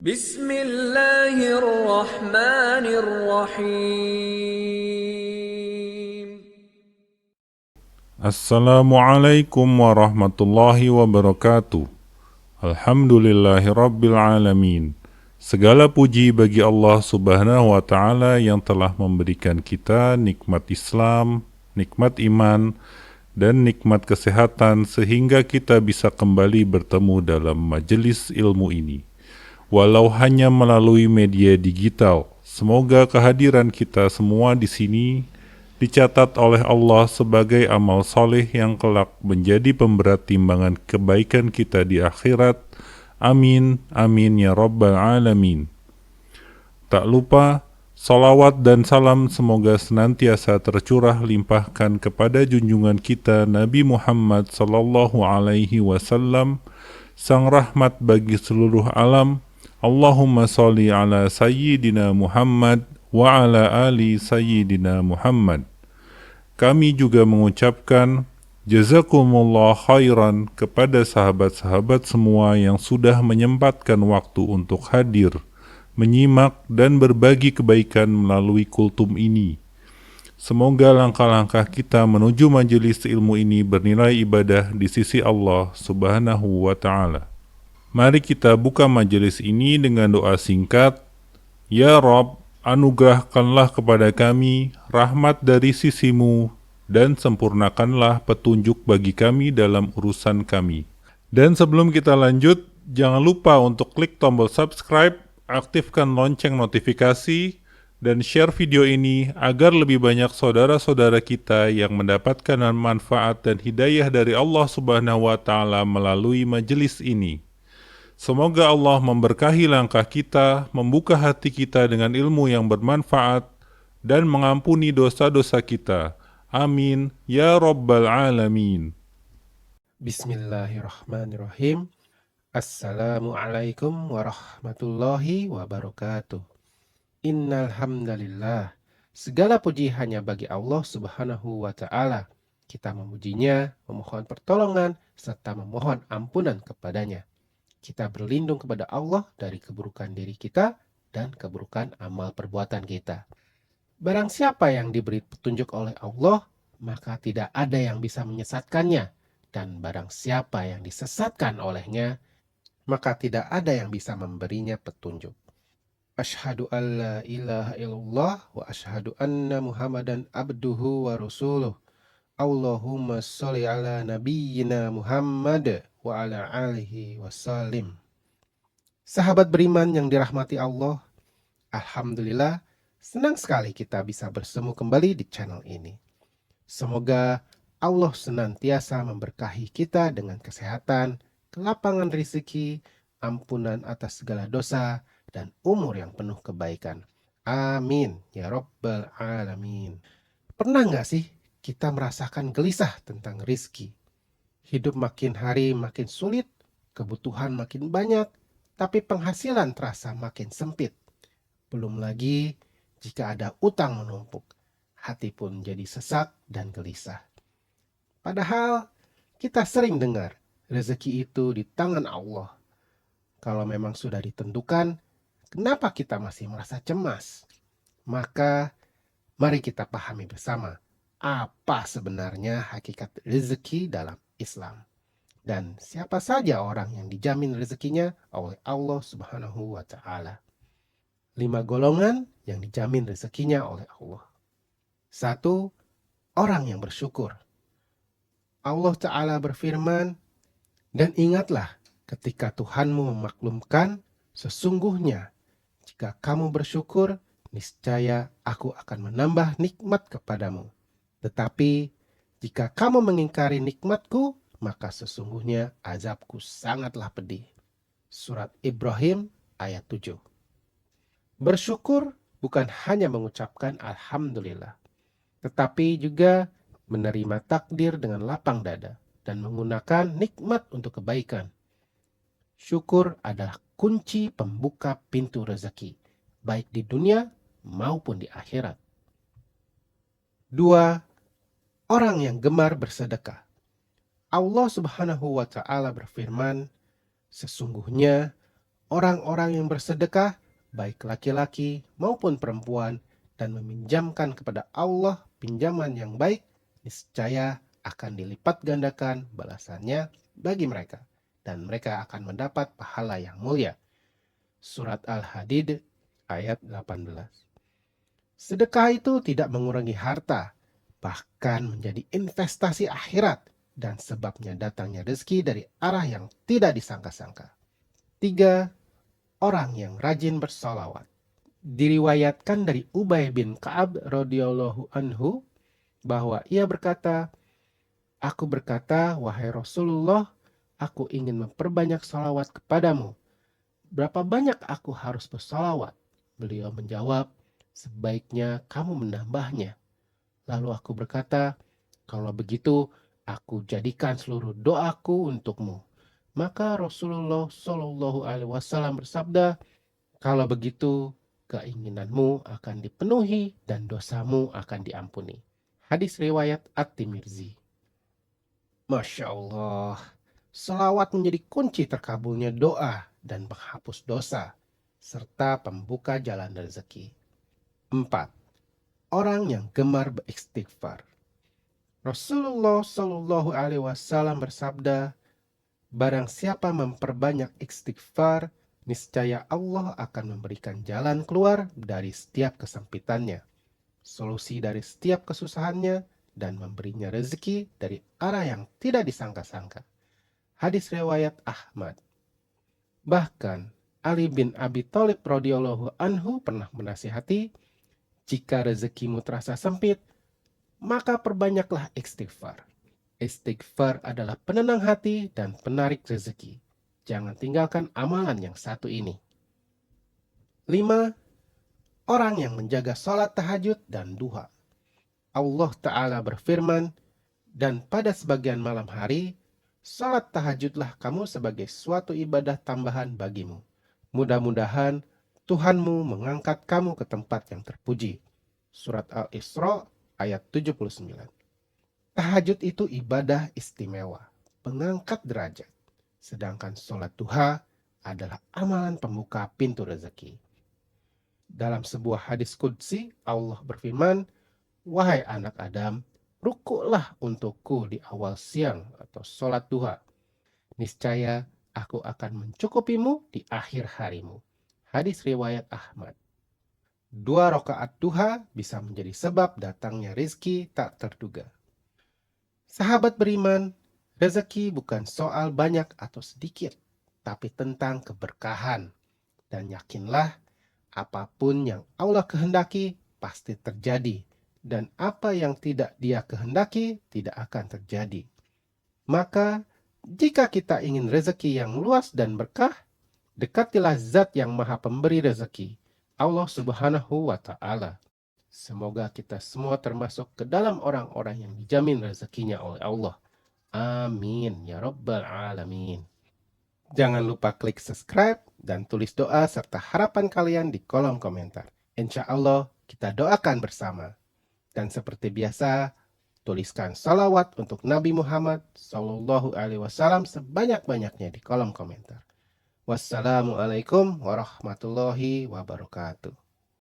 Bismillahirrahmanirrahim. Assalamualaikum warahmatullahi wabarakatuh. Alhamdulillahirabbil alamin. Segala puji bagi Allah Subhanahu wa taala yang telah memberikan kita nikmat Islam, nikmat iman, dan nikmat kesehatan sehingga kita bisa kembali bertemu dalam majelis ilmu ini. Walau hanya melalui media digital, semoga kehadiran kita semua di sini dicatat oleh Allah sebagai amal soleh yang kelak menjadi pemberat timbangan kebaikan kita di akhirat. Amin, amin ya rabbal alamin. Tak lupa, salawat dan salam semoga senantiasa tercurah limpahkan kepada junjungan kita Nabi Muhammad sallallahu alaihi wasallam, sang rahmat bagi seluruh alam. Allahumma sholli ala sayyidina Muhammad wa ala ali sayyidina Muhammad. Kami juga mengucapkan jazakumullah khairan kepada sahabat-sahabat semua yang sudah menyempatkan waktu untuk hadir, menyimak dan berbagi kebaikan melalui kultum ini. Semoga langkah-langkah kita menuju majelis ilmu ini bernilai ibadah di sisi Allah Subhanahu wa ta'ala. Mari kita buka majelis ini dengan doa singkat. Ya Rabb, anugerahkanlah kepada kami rahmat dari sisimu dan sempurnakanlah petunjuk bagi kami dalam urusan kami. Dan sebelum kita lanjut, jangan lupa untuk klik tombol subscribe, aktifkan lonceng notifikasi, dan share video ini agar lebih banyak saudara-saudara kita yang mendapatkan manfaat dan hidayah dari Allah Subhanahu wa Ta'ala melalui majelis ini. Semoga Allah memberkahi langkah kita, membuka hati kita dengan ilmu yang bermanfaat, dan mengampuni dosa-dosa kita. Amin, ya rabbal alamin. Bismillahirrahmanirrahim. Assalamualaikum warahmatullahi wabarakatuh. Innal hamdalillah. Segala puji hanya bagi Allah Subhanahu wa taala. Kita memujinya, memohon pertolongan serta memohon ampunan kepadanya. Kita berlindung kepada Allah dari keburukan diri kita dan keburukan amal perbuatan kita. Barang siapa yang diberi petunjuk oleh Allah, maka tidak ada yang bisa menyesatkannya. Dan barang siapa yang disesatkan olehnya, maka tidak ada yang bisa memberinya petunjuk. Asyhadu an la ilaha illallah wa asyhadu anna Muhammadan abduhu wa rasuluh. Allahumma sholli ala nabiyyina Muhammad wa ala alihi wasallim. Sahabat beriman yang dirahmati Allah, alhamdulillah senang sekali kita bisa bersemu kembali di channel ini. Semoga Allah senantiasa memberkahi kita dengan kesehatan, kelapangan rezeki, ampunan atas segala dosa, dan umur yang penuh kebaikan. Amin ya rabbal alamin. Pernah nggak sih kita merasakan gelisah tentang rizki? Hidup makin hari makin sulit, kebutuhan makin banyak, tapi penghasilan terasa makin sempit. Belum lagi jika ada utang menumpuk, hati pun jadi sesak dan gelisah. Padahal kita sering dengar rezeki itu di tangan Allah. Kalau memang sudah ditentukan, kenapa kita masih merasa cemas? Maka mari kita pahami bersama apa sebenarnya hakikat rezeki dalam Islam. Dan siapa saja orang yang dijamin rezekinya oleh Allah Subhanahu wa Ta'ala. 5 golongan yang dijamin rezekinya oleh Allah. 1. Orang yang bersyukur. Allah Ta'ala berfirman, dan ingatlah ketika Tuhanmu memaklumkan, sesungguhnya jika kamu bersyukur, niscaya aku akan menambah nikmat kepadamu. Tetapi jika kamu mengingkari nikmatku, maka sesungguhnya azabku sangatlah pedih. Surat Ibrahim ayat 7. Bersyukur bukan hanya mengucapkan alhamdulillah, tetapi juga menerima takdir dengan lapang dada dan menggunakan nikmat untuk kebaikan. Syukur adalah kunci pembuka pintu rezeki, baik di dunia maupun di akhirat. 2. Orang yang gemar bersedekah. Allah Subhanahu wa Ta'ala berfirman, sesungguhnya orang-orang yang bersedekah, baik laki-laki maupun perempuan, dan meminjamkan kepada Allah pinjaman yang baik, niscaya akan dilipat gandakan balasannya bagi mereka, dan mereka akan mendapat pahala yang mulia. Surat Al-Hadid ayat 18. Sedekah itu tidak mengurangi harta, bahkan menjadi investasi akhirat dan sebabnya datangnya rezeki dari arah yang tidak disangka-sangka. 3. Orang yang rajin bersolawat. Diriwayatkan dari Ubay bin Ka'ab radhiyallahu anhu bahwa ia berkata, "Aku berkata, wahai Rasulullah, aku ingin memperbanyak salawat kepadamu. Berapa banyak aku harus bersalawat?" Beliau menjawab, "Sebaiknya kamu menambahnya." Lalu aku berkata, "Kalau begitu, aku jadikan seluruh doaku untukmu." Maka Rasulullah Shallallahu Alaihi Wasallam bersabda, "Kalau begitu, keinginanmu akan dipenuhi dan dosamu akan diampuni." Hadis riwayat At-Tirmizi. Masya Allah, selawat menjadi kunci terkabulnya doa dan penghapus dosa, serta pembuka jalan rezeki. 4. Orang yang gemar beristighfar. Rasulullah Shallallahu Alaihi Wasallam bersabda, "Barang siapa memperbanyak istighfar, niscaya Allah akan memberikan jalan keluar dari setiap kesempitannya, solusi dari setiap kesusahannya, dan memberinya rezeki dari arah yang tidak disangka-sangka." Hadis riwayat Ahmad. Bahkan Ali bin Abi Thalib radhiyallahu anhu pernah menasihati, "Jika rezekimu terasa sempit, maka perbanyaklah istighfar. Istighfar adalah penenang hati dan penarik rezeki. Jangan tinggalkan amalan yang satu ini." 5. Orang yang menjaga sholat tahajud dan duha. Allah Ta'ala berfirman, "Dan pada sebagian malam hari, sholat tahajudlah kamu sebagai suatu ibadah tambahan bagimu. Mudah-mudahan Tuhanmu mengangkat kamu ke tempat yang terpuji." Surat Al-Isra ayat 79. Tahajud itu ibadah istimewa, pengangkat derajat. Sedangkan sholat duha adalah amalan pembuka pintu rezeki. Dalam sebuah hadis qudsi, Allah berfirman, "Wahai anak Adam, rukuklah untukku di awal siang atau sholat duha. Niscaya aku akan mencukupimu di akhir harimu." Hadis riwayat Ahmad. 2 rakaat duha bisa menjadi sebab datangnya rizki tak terduga. Sahabat beriman, rezeki bukan soal banyak atau sedikit, tapi tentang keberkahan. Dan yakinlah, apapun yang Allah kehendaki pasti terjadi, dan apa yang tidak Dia kehendaki tidak akan terjadi. Maka, jika kita ingin rezeki yang luas dan berkah, dekatilah Zat yang Maha Pemberi rezeki, Allah Subhanahu wa Ta'ala. Semoga kita semua termasuk ke dalam orang-orang yang dijamin rezekinya oleh Allah. Amin ya Rabbal Alamin. Jangan lupa klik subscribe dan tulis doa serta harapan kalian di kolom komentar. Insya Allah kita doakan bersama. Dan seperti biasa, tuliskan salawat untuk Nabi Muhammad Sallallahu Alaihi Wasallam sebanyak-banyaknya di kolom komentar. Wassalamualaikum warahmatullahi wabarakatuh.